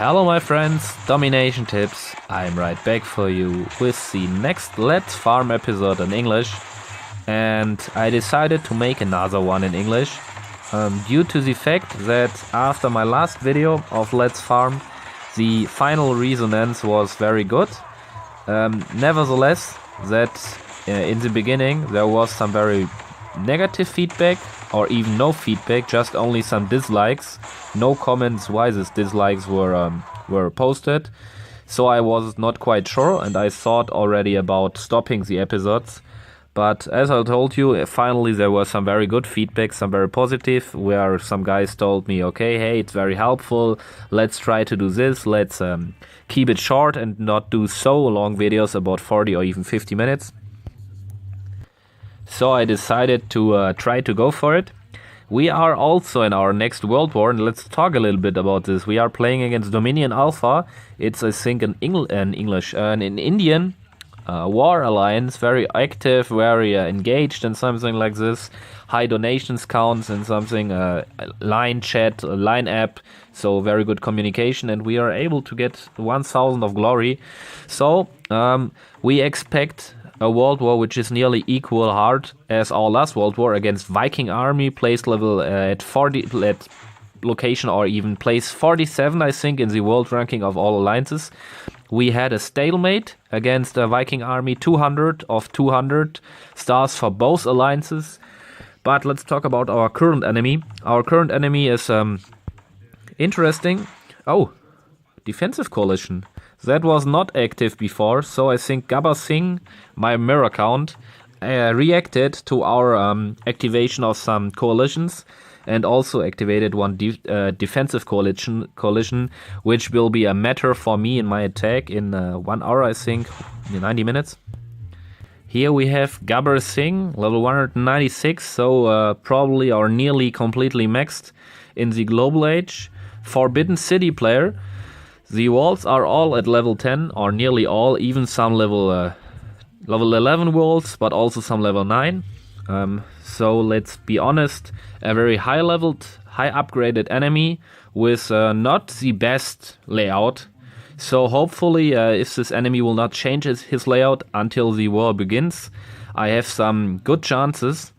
Hello my friends, Domination Tips. I'm right back for you with the next Let's Farm episode in English, and I decided to make another one in English due to the fact that after my last video of Let's Farm the final resonance was very good. Nevertheless, that in the beginning there was some very negative feedback, or even no feedback, just only some dislikes, no comments why these dislikes were posted. So I was not quite sure, and I thought already about stopping the episodes. But as I told you, finally there was some very good feedback, some very positive, where some guys told me, okay, hey, it's very helpful, let's try to do this, let's keep it short and not do so long videos about 40 or even 50 minutes. So I decided to try to go for it. We are also in our next World War, and let's talk a little bit about this. We are playing against Dominion Alpha. It's, I think, an Indian war alliance, very active, very engaged and something like this. High donations counts and something, line chat, line app, so very good communication, and we are able to get 1000 of glory. So we expect a World War which is nearly equal hard as our last World War against Viking army, place level at 40 at location, or even place 47, I think, in the world ranking of all alliances. We had a stalemate against a Viking army, 200 of 200 stars for both alliances. But let's talk about our current enemy. Our current enemy is interesting. Oh, defensive coalition. That was not active before, so I think Gabbar Singh, my mirror account, reacted to our activation of some coalitions, and also activated one defensive coalition, which will be a matter for me in my attack in 1 hour, I think, in 90 minutes. Here we have Gabbar Singh, level 196, so probably or nearly completely maxed in the global age. Forbidden City player. The walls are all at level 10, or nearly all, even some level 11 walls, but also some level 9. So let's be honest, a very high leveled, high upgraded enemy with not the best layout. So hopefully if this enemy will not change his layout until the war begins, I have some good chances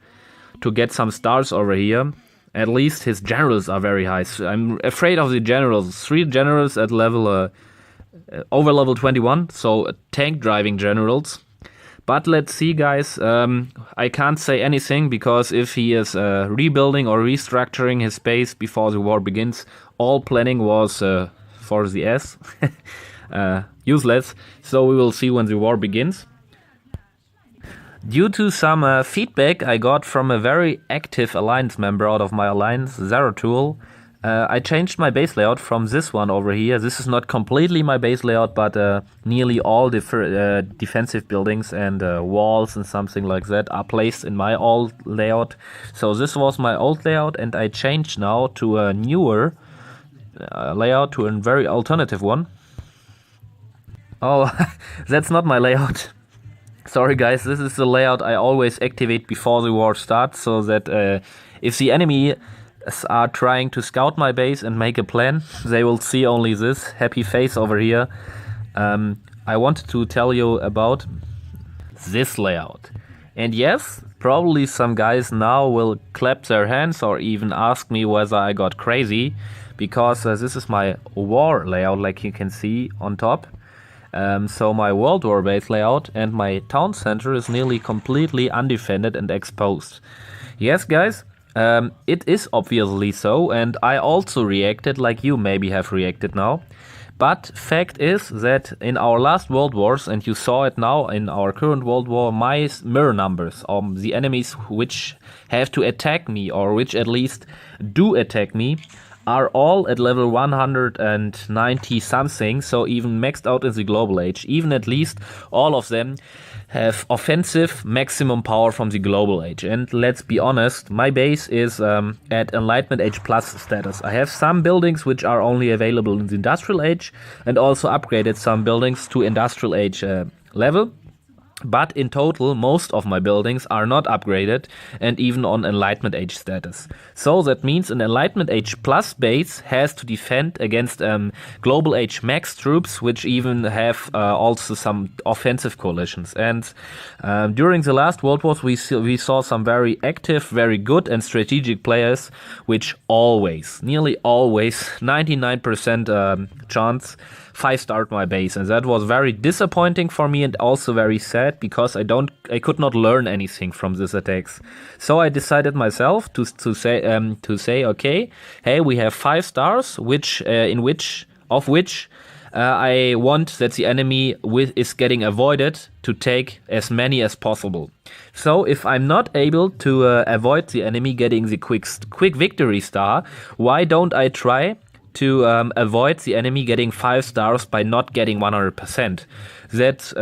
to get some stars over here. At least his generals are very high. So I'm afraid of the generals. 3 generals at level over level 21, so tank driving generals. But let's see, guys. I can't say anything, because if he is rebuilding or restructuring his base before the war begins, all planning was for the ass, useless. So we will see when the war begins. Due to some feedback I got from a very active alliance member out of my alliance, Zeratul, I changed my base layout from this one over here. This is not completely my base layout, but nearly all defensive buildings and walls and something like that are placed in my old layout. So this was my old layout, and I changed now to a newer layout, to a very alternative one. Oh, that's not my layout. Sorry guys, this is the layout I always activate before the war starts, so that if the enemy are trying to scout my base and make a plan, they will see only this happy face over here. I wanted to tell you about this layout. And yes, probably some guys now will clap their hands or even ask me whether I got crazy, because this is my war layout, like you can see on top. So my World War base layout, and my town center is nearly completely undefended and exposed. Yes guys, it is obviously so, and I also reacted like you maybe have reacted now. But fact is that in our last World Wars, and you saw it now in our current World War, my mirror numbers, the enemies which have to attack me, or which at least do attack me, are all at level 190 something, so even maxed out in the global age. Even at least all of them have offensive maximum power from the global age. And let's be honest, my base is at Enlightenment Age Plus status. I have some buildings which are only available in the Industrial Age, and also upgraded some buildings to Industrial Age level. But in total, most of my buildings are not upgraded and even on Enlightenment Age status. So that means an Enlightenment Age plus base has to defend against Global Age max troops, which even have also some offensive coalitions. And during the last World Wars, we saw some very active, very good and strategic players, which always, nearly always, 99% chance 5-starred my base, and that was very disappointing for me and also very sad because I could not learn anything from these attacks. So I decided myself to say okay, hey, we have 5 stars, of which I want that the enemy is getting avoided to take as many as possible. So if I'm not able to avoid the enemy getting the quick victory star, why don't I try to avoid the enemy getting 5 stars by not getting 100%. That's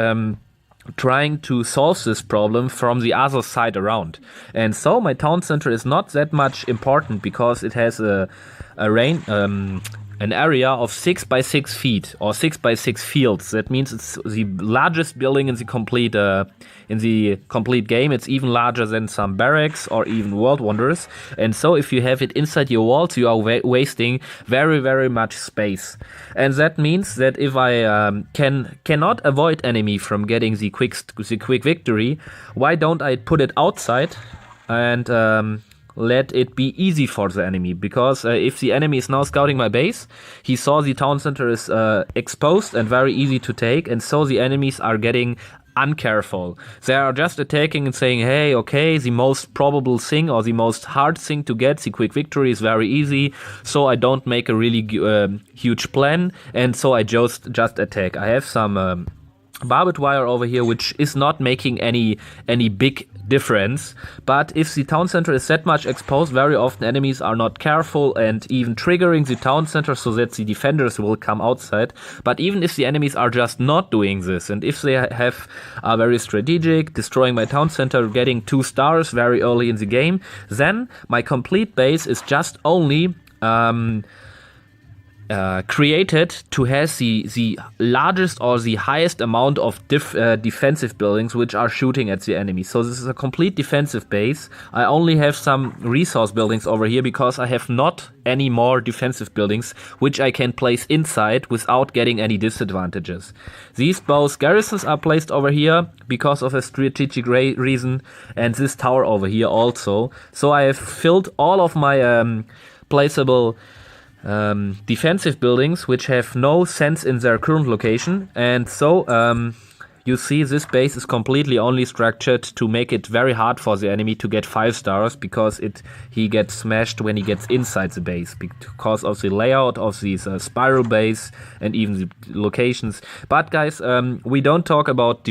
trying to solve this problem from the other side around. And so my town center is not that much important because it has a an area of 6 by 6 feet or 6 by 6 fields. That means it's the largest building in the complete game. It's even larger than some barracks or even world wonders. And so if you have it inside your walls, you are wasting very, very much space. And that means that if I cannot avoid enemy from getting the quick victory, why don't I put it outside and let it be easy for the enemy? Because if the enemy is now scouting my base, he saw the town center is exposed and very easy to take, and so the enemies are getting uncareful. They are just attacking and saying, hey, okay, the most probable thing or the most hard thing to get, the quick victory, is very easy, so I don't make a really huge plan, and so I just attack. I have some barbed wire over here, which is not making any big difference, but if the town center is that much exposed, very often enemies are not careful and even triggering the town center so that the defenders will come outside. But even if the enemies are just not doing this, and if they are very strategic, destroying my town center, getting 2 stars very early in the game, then my complete base is just only created to have the largest or the highest amount of defensive buildings which are shooting at the enemy. So this is a complete defensive base. I only have some resource buildings over here because I have not any more defensive buildings which I can place inside without getting any disadvantages. These both garrisons are placed over here because of a strategic reason, and this tower over here also. So I have filled all of my placeable defensive buildings which have no sense in their current location, and so you see this base is completely only structured to make it very hard for the enemy to get 5 stars, because he gets smashed when he gets inside the base because of the layout of these spiral base and even the locations. But guys, we don't talk about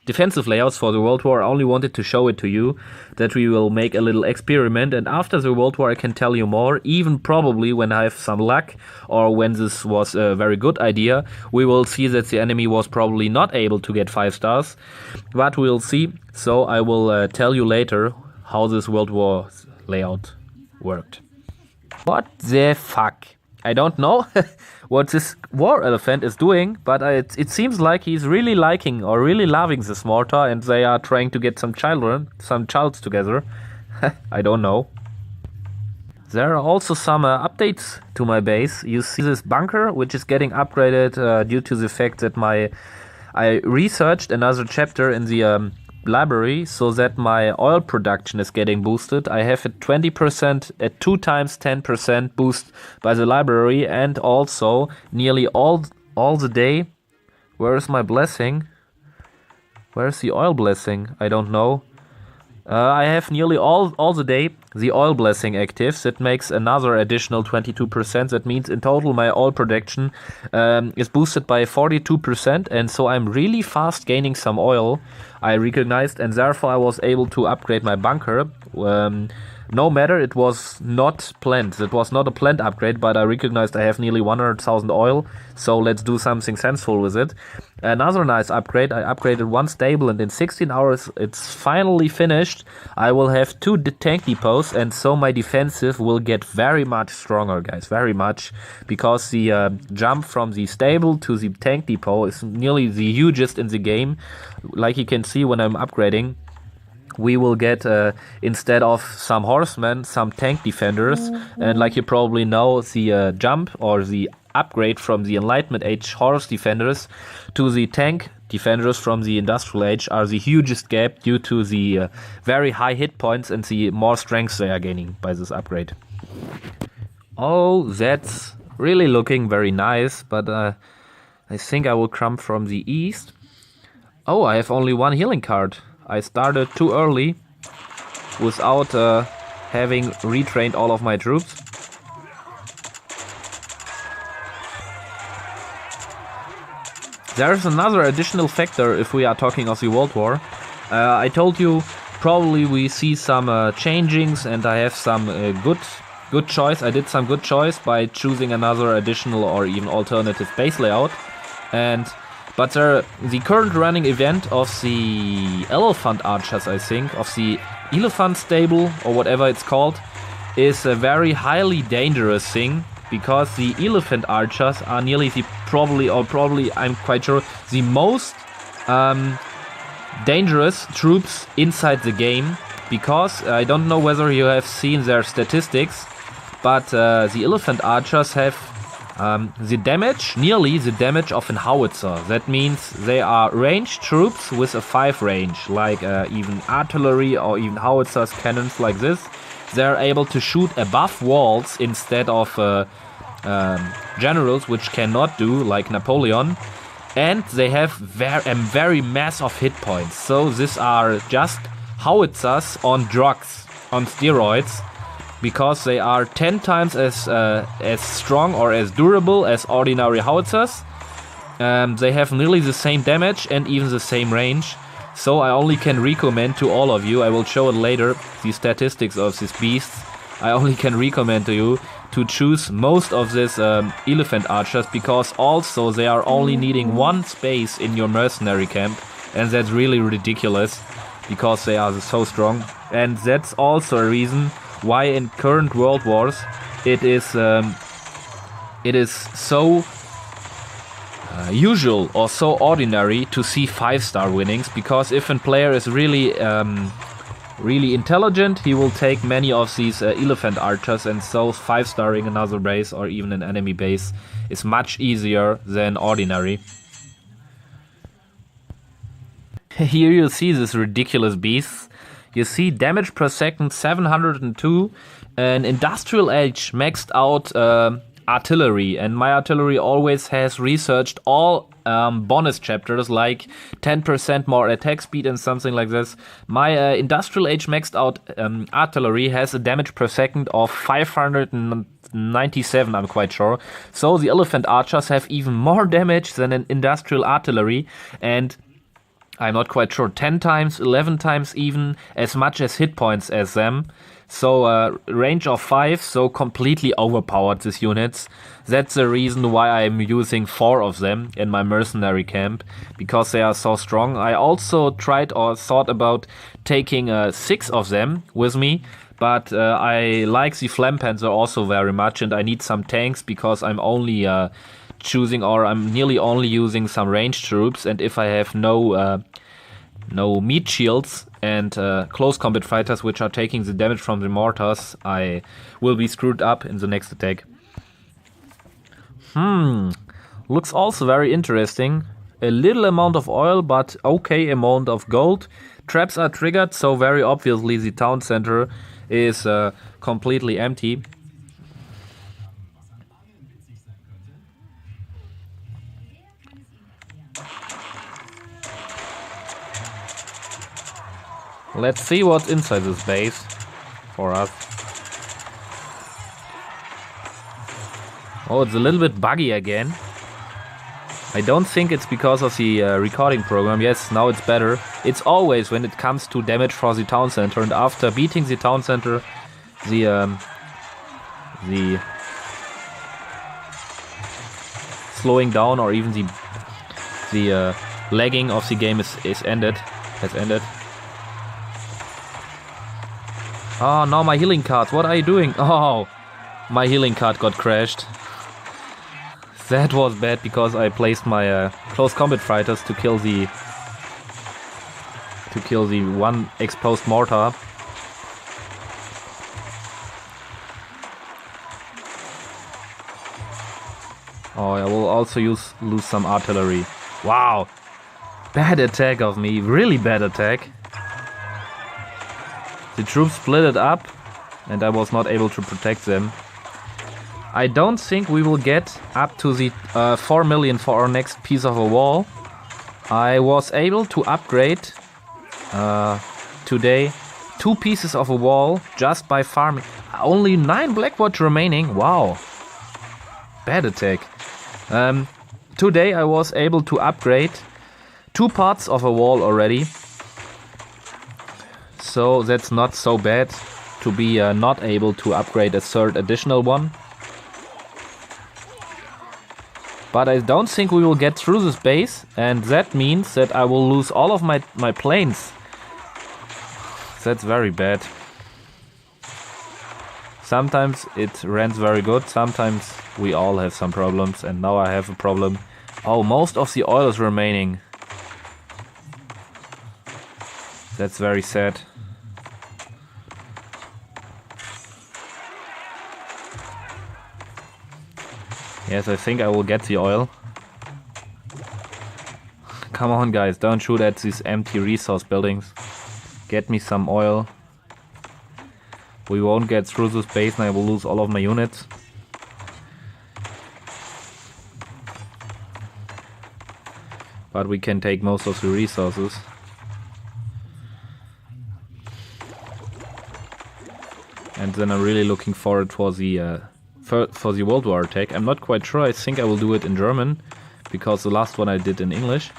defensive layouts for the World War. I only wanted to show it to you that we will make a little experiment, and after the World War I can tell you more, even probably when I have some luck or when this was a very good idea. We will see that the enemy was probably not able to get 5 stars, but we'll see. So I will tell you later how this World War layout worked. What the fuck? I don't know what this war elephant is doing, but it seems like he's really liking or really loving this mortar, and they are trying to get some childs together. I don't know. There are also some updates to my base. You see this bunker, which is getting upgraded due to the fact that I researched another chapter in the library so that my oil production is getting boosted. I have a 20% at 2 times 10% boost by the library, and also nearly all the day. Where is my blessing? Where's the oil blessing? I don't know. I have nearly all the day the oil blessing active. That makes another additional 22%. That means in total my oil production is boosted by 42%, and so I'm really fast gaining some oil, I recognized, and therefore I was able to upgrade my bunker No matter, it was not planned. It was not a planned upgrade, but I recognized I have nearly 100,000 oil, so let's do something sensible with it. Another nice upgrade, I upgraded one stable, and in 16 hours it's finally finished. I will have 2 tank depots, and so my defensive will get very much stronger, guys, very much, because the jump from the stable to the tank depot is nearly the hugest in the game. Like you can see when I'm upgrading, we will get, instead of some horsemen, some tank defenders. And like you probably know, the jump or the upgrade from the Enlightenment Age horse defenders to the tank defenders from the Industrial Age are the hugest gap due to the very high hit points and the more strength they are gaining by this upgrade. Oh, that's really looking very nice, but I think I will come from the east. Oh, I have only one healing card. I started too early without having retrained all of my troops. There's another additional factor if we are talking of the World War. I told you probably we see some changings, and I have some good choice. I did some good choice by choosing another additional or even alternative base layout. But the current running event of the elephant archers, I think, of the elephant stable or whatever it's called, is a very highly dangerous thing, because the elephant archers are nearly the probably I'm quite sure the most dangerous troops inside the game, because I don't know whether you have seen their statistics, but the elephant archers have nearly the damage of an howitzer. That means they are ranged troops with a 5 range, like even artillery or even howitzers, cannons like this. They're able to shoot above walls instead of generals, which cannot do, like Napoleon. And they have very massive hit points. So these are just howitzers on drugs, on steroids, because they are 10 times as strong or as durable as ordinary howitzers. They have nearly the same damage and even the same range. So I only can recommend to all of you, I will show it later, the statistics of these beasts. I only can recommend to you to choose most of these elephant archers, because also they are only needing 1 space in your mercenary camp, and that's really ridiculous because they are so strong. And that's also a reason why in current World Wars it is so usual or so ordinary to see 5-star winnings, because if a player is really intelligent, he will take many of these elephant archers, and so 5-starring another base or even an enemy base is much easier than ordinary. Here you see this ridiculous beasts. You see damage per second 702, an Industrial Age maxed out artillery, and my artillery always has researched all bonus chapters, like 10% more attack speed and something like this. My Industrial Age maxed out artillery has a damage per second of 597, I'm quite sure. So the elephant archers have even more damage than an industrial artillery, and I'm not quite sure, 10 times, 11 times even as much as hit points as them. So range of 5, so completely overpowered these units. That's the reason why I'm using 4 of them in my mercenary camp, because they are so strong. I also tried or thought about taking 6 of them with me, but I like the Flampanzer also very much, and I need some tanks because I'm only I'm nearly only using some ranged troops, and if I have no meat shields and close combat fighters which are taking the damage from the mortars, I will be screwed up in the next attack. Looks also very interesting. A little amount of oil, but okay amount of gold. Traps are triggered, so very obviously the town center is completely empty. Let's see what's inside this base for us. Oh, it's a little bit buggy again. I don't think it's because of the recording program. Yes, now it's better. It's always when it comes to damage for the town center, and after beating the town center, the slowing down or even the lagging of the game has ended. Oh, now my healing cards. What are you doing? Oh, my healing card got crashed. That was bad because I placed my close combat fighters to kill the one exposed mortar. Oh, I will also lose some artillery. Wow, bad attack of me. Really bad attack. The troops split it up, and I was not able to protect them. I don't think we will get up to the 4 million for our next piece of a wall. I was able to upgrade today 2 pieces of a wall just by farming. Only 9 Blackwatch remaining. Wow. Bad attack. Today I was able to upgrade 2 parts of a wall already. So that's not so bad to be not able to upgrade a third additional one. But I don't think we will get through this base, and that means that I will lose all of my planes. That's very bad. Sometimes it runs very good, sometimes we all have some problems, and now I have a problem. Oh, most of the oil is remaining. That's very sad. Yes, I think I will get the oil. Come on guys, don't shoot at these empty resource buildings. Get me some oil. We won't get through this base and I will lose all of my units. But we can take most of the resources. And then I'm really looking forward for the Worldwar attack. I'm not quite sure. I think I will do it in German, because the last one I did in English.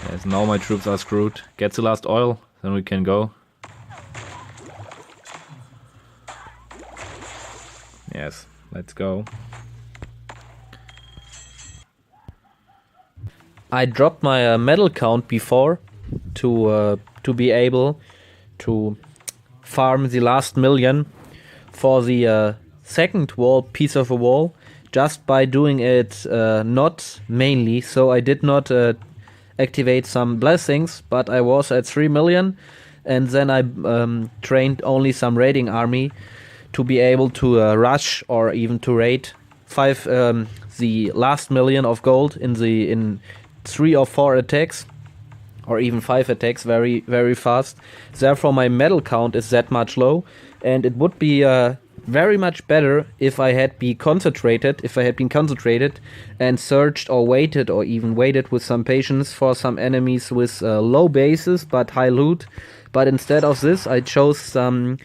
Yes, now my troops are screwed. Get the last oil, then we can go. Yes, let's go. I dropped my medal count before to be able to farm the last million for the second wall, piece of a wall, just by doing it not mainly. So I did not activate some blessings, but I was at 3 million, and then I trained only some raiding army to be able to rush or even to raid the last million of gold in 3 or 4 attacks, or even 5 attacks very, very fast. Therefore my medal count is that much low, and it would be very much better if I had been concentrated and searched or waited, or even waited with some patience for some enemies with low bases but high loot. But instead of this I chose some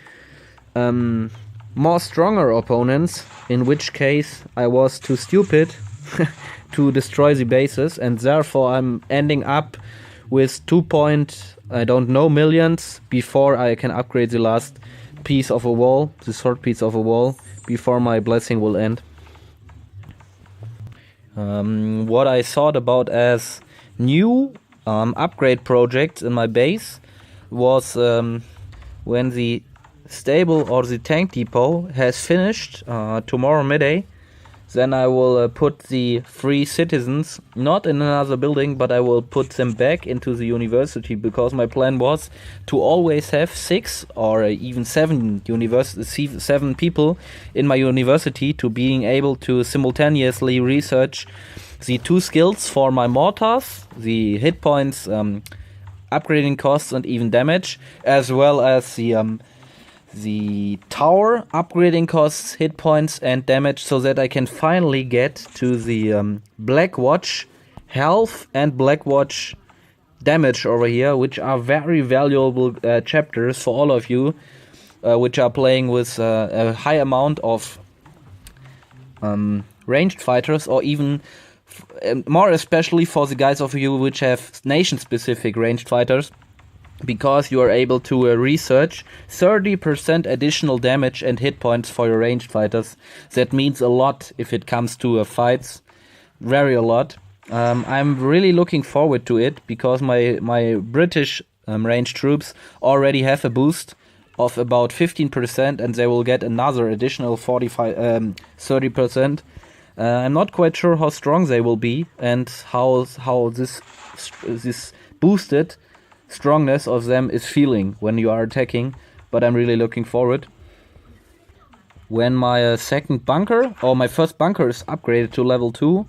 more stronger opponents, in which case I was too stupid to destroy the bases, and therefore I'm ending up with 2 I don't know millions before I can upgrade the last piece of a wall, the third piece of a wall, before my blessing will end. What I thought about as new upgrade projects in my base was when the stable or the tank depot has finished tomorrow midday, then I will put the 3 citizens not in another building, but I will put them back into the university, because my plan was to always have 6 or even 7 people in my university, to being able to simultaneously research the 2 skills for my mortars, the hit points, upgrading costs and even damage, as well as the tower upgrading costs, hit points and damage, so that I can finally get to the Blackwatch health and Blackwatch damage over here, which are very valuable chapters for all of you which are playing with a high amount of ranged fighters, or even more especially for the guys of you which have nation specific ranged fighters. because you are able to research 30% additional damage and hit points for your ranged fighters. That means a lot if it comes to fights, very a lot. I'm really looking forward to it because my British ranged troops already have a boost of about 15%, and they will get another additional 30%. I'm not quite sure how strong they will be and how this boosted strongness of them is feeling when you are attacking, but I'm really looking forward. When my second bunker, or my first bunker, is upgraded to level 2,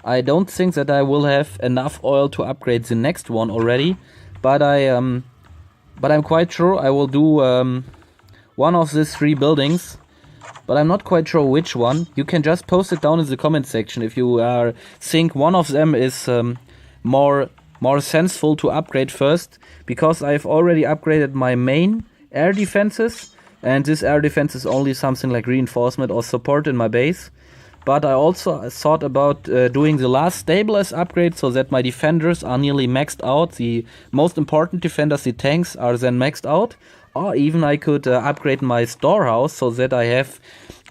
I don't think that I will have enough oil to upgrade the next one already, but I'm quite sure I will do one of these 3 buildings, but I'm not quite sure which one. You can just post it down in the comment section if you think one of them is more sensible to upgrade first, because I've already upgraded my main air defenses, and this air defense is only something like reinforcement or support in my base. But I also thought about doing the last stabilize upgrade so that my defenders are nearly maxed out. The most important defenders, the tanks, are then maxed out. Or even I could upgrade my storehouse so that I have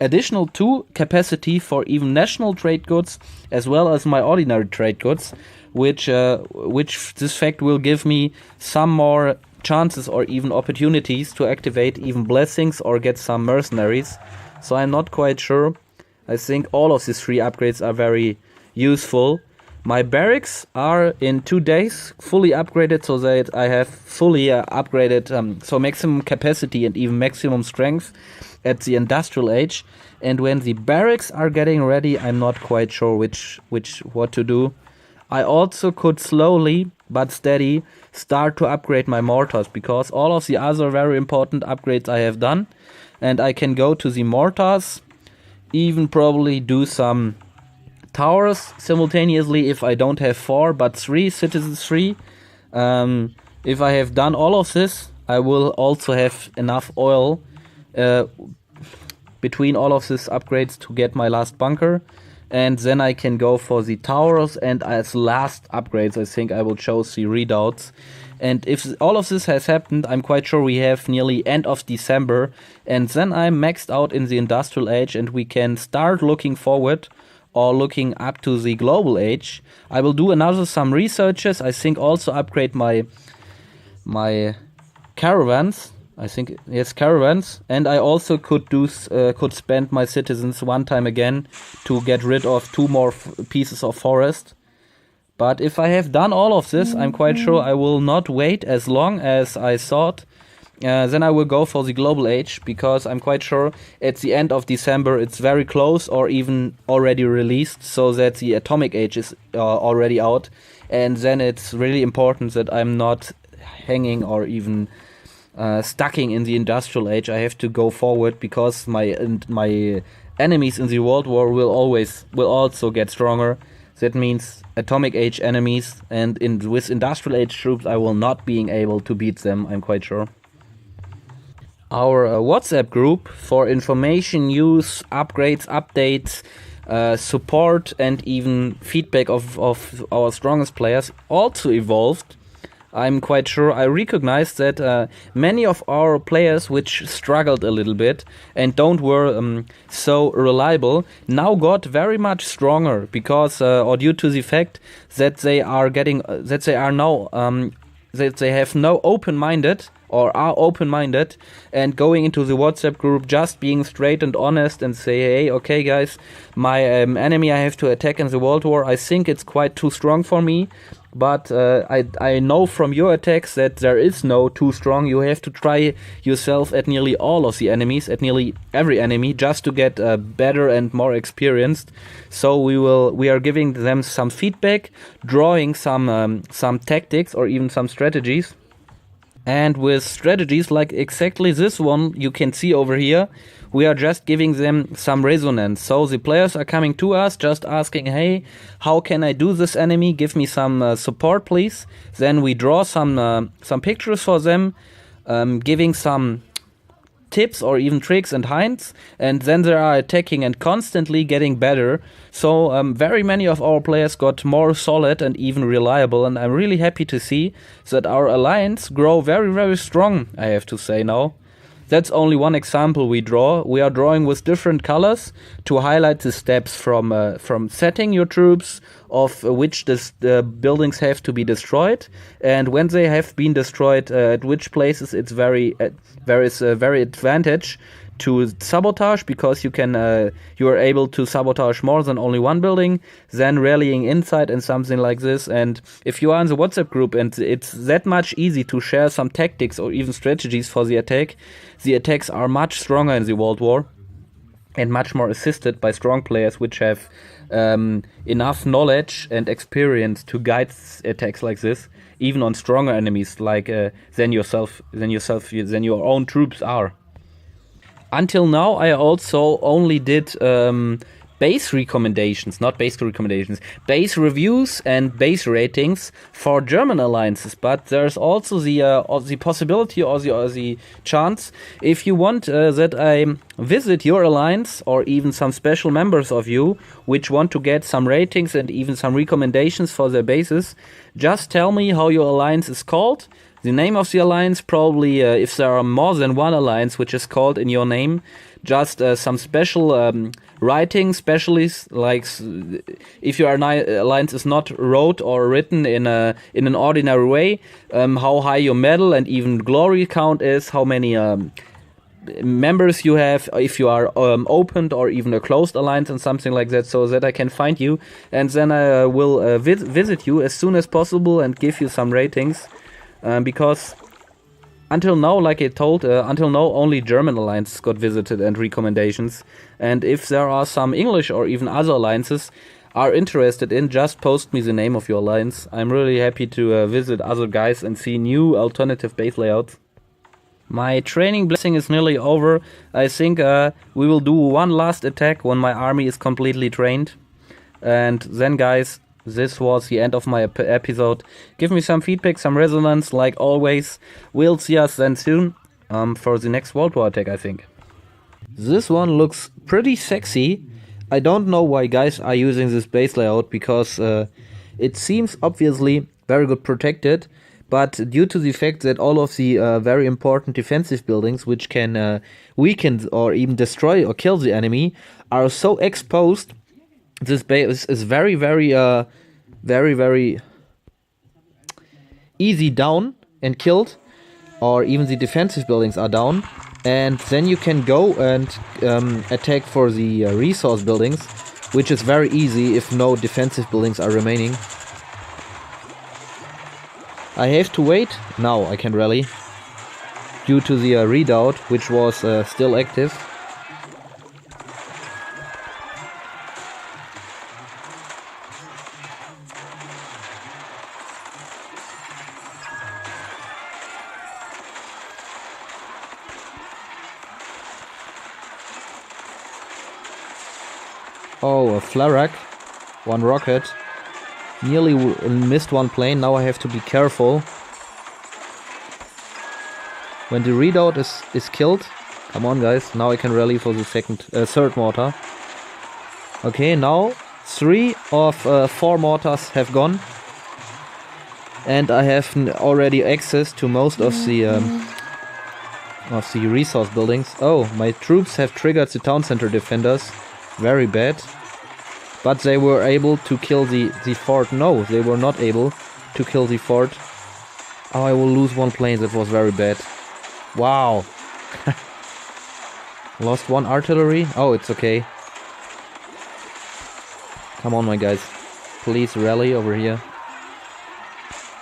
additional 2 capacity for even national trade goods as well as my ordinary trade goods, which this fact will give me some more chances or even opportunities to activate even blessings or get some mercenaries. So I'm not quite sure. I think all of these 3 upgrades are very useful. My barracks are in 2 days fully upgraded so that I have fully upgraded so maximum capacity and even maximum strength at the industrial age. And when the barracks are getting ready, I'm not quite sure what to do. I also could slowly but steady start to upgrade my mortars, because all of the other very important upgrades I have done, and I can go to the mortars, even probably do some towers simultaneously if I don't have 4 but 3 citizens 3. If I have done all of this, I will also have enough oil between all of these upgrades to get my last bunker, and then I can go for the towers, and as last upgrades I think I will choose the redoubts. And if all of this has happened, I'm quite sure we have nearly end of December, and then I'm maxed out in the industrial age and we can start looking forward or looking up to the global age. I will do some researches. I think also upgrade my caravans. I think, yes, caravans. And I also could spend my citizens one time again to get rid of 2 more pieces of forest. But if I have done all of this, I'm quite sure I will not wait as long as I thought. Then I will go for the global age, because I'm quite sure at the end of December it's very close or even already released, so that the atomic age is already out. And then it's really important that I'm not hanging or even stucking in the industrial age. I have to go forward, because my enemies in the World War will also get stronger. That means atomic age enemies, and with industrial age troops I will not being able to beat them, I'm quite sure. Our WhatsApp group for information, news, upgrades, updates, support and even feedback of our strongest players also evolved. I'm quite sure I recognize that many of our players which struggled a little bit and were so reliable now got very much stronger, because or due to the fact that they have no open-minded or are open-minded and going into the WhatsApp group, just being straight and honest and say, hey, okay guys, my enemy I have to attack in the World War, I think it's quite too strong for me. But I know from your attacks that there is no too strong. You have to try yourself at nearly all of the enemies, at nearly every enemy, just to get better and more experienced. So we are giving them some feedback, drawing some tactics or even some strategies. And with strategies like exactly this one you can see over here, we are just giving them some resonance. So the players are coming to us just asking, hey, how can I do this enemy? Give me some support, please. Then we draw some pictures for them, giving some tips or even tricks and hints, and then they are attacking and constantly getting better. So very many of our players got more solid and even reliable, and I'm really happy to see that our alliance grow very, very strong, I have to say now. That's only one example we draw. We are drawing with different colors to highlight the steps from setting your troops, of which the buildings have to be destroyed, and when they have been destroyed, at which places it's very advantage to sabotage, because you are able to sabotage more than only one building, then rallying inside and something like this. And if you are in the WhatsApp group and it's that much easy to share some tactics or even strategies for the attacks are much stronger in the World War and much more assisted by strong players which have enough knowledge and experience to guide attacks like this, even on stronger enemies like than your own troops are. Until now, I also only did base reviews and base ratings for German alliances. But there's also the possibility or the chance, if you want that I visit your alliance or even some special members of you which want to get some ratings and even some recommendations for their bases, just tell me how your alliance is called. The name of the alliance, probably if there are more than one alliance which is called in your name, just some special writing specialists, like if your alliance is not wrote or written in an ordinary way, how high your medal and even glory count is, how many members you have, if you are opened or even a closed alliance and something like that, so that I can find you, and then I will visit you as soon as possible and give you some ratings. Because until now, like I told, until now only German alliances got visited and recommendations. And if there are some English or even other alliances are interested in, just post me the name of your alliance. I'm really happy to visit other guys and see new alternative base layouts. My training blessing is nearly over. I think we will do one last attack when my army is completely trained. And then, guys, this was the end of my episode. Give me some feedback, some resonance, like always. We'll see us then soon for the next World War attack, I think. This one looks pretty sexy. I don't know why guys are using this base layout, because it seems obviously very good protected, but due to the fact that all of the very important defensive buildings which can weaken or even destroy or kill the enemy are so exposed, this base is very, very easy down and killed, or even the defensive buildings are down, and then you can go and attack for the resource buildings, which is very easy if no defensive buildings are remaining. I have to wait. Now I can rally due to the redoubt, which was still active. Oh, a Flarak, one rocket, nearly missed one plane. Now I have to be careful. When the redoubt is killed, come on guys, now I can rally for the third mortar. Okay, now 3 of 4 mortars have gone, and I have already access to most of the resource buildings. Oh, my troops have triggered the town center defenders. Very bad. But they were able to kill the fort. No, they were not able to kill the fort. Oh, I will lose one plane. That was very bad. Wow. Lost one artillery. Oh, it's okay. Come on, my guys. Please rally over here.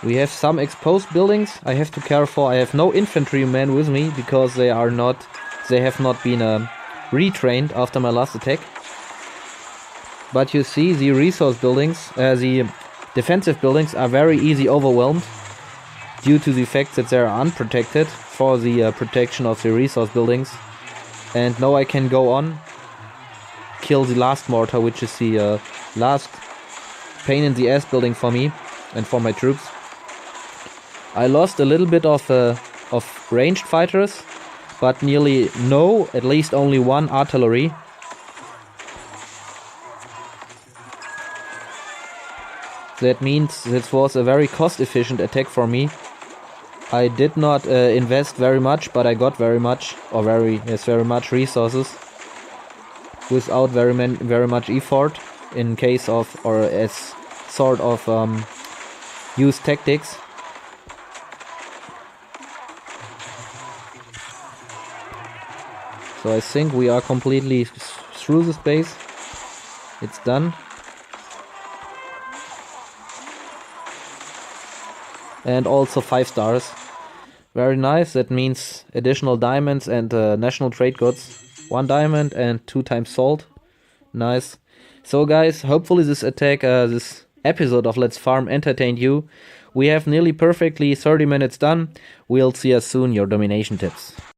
We have some exposed buildings. I have to care for. I have no infantrymen with me because they have not been retrained after my last attack. But you see, the resource buildings, the defensive buildings are very easy overwhelmed due to the fact that they are unprotected for the protection of the resource buildings. And now I can go on, kill the last mortar, which is the last pain in the ass building for me and for my troops. I lost a little bit of ranged fighters, but nearly no, at least only one artillery. That means this was a very cost-efficient attack for me. I did not invest very much, but I got very much resources without very much effort in case of, or as sort of use tactics. So I think we are completely through this base. It's done. And also 5 stars. Very nice. That means additional diamonds and national trade goods. 1 diamond and 2 times salt. Nice. So guys, hopefully this attack, this episode of Let's Farm entertained you. We have nearly perfectly 30 minutes done. We'll see us soon, your domination tips.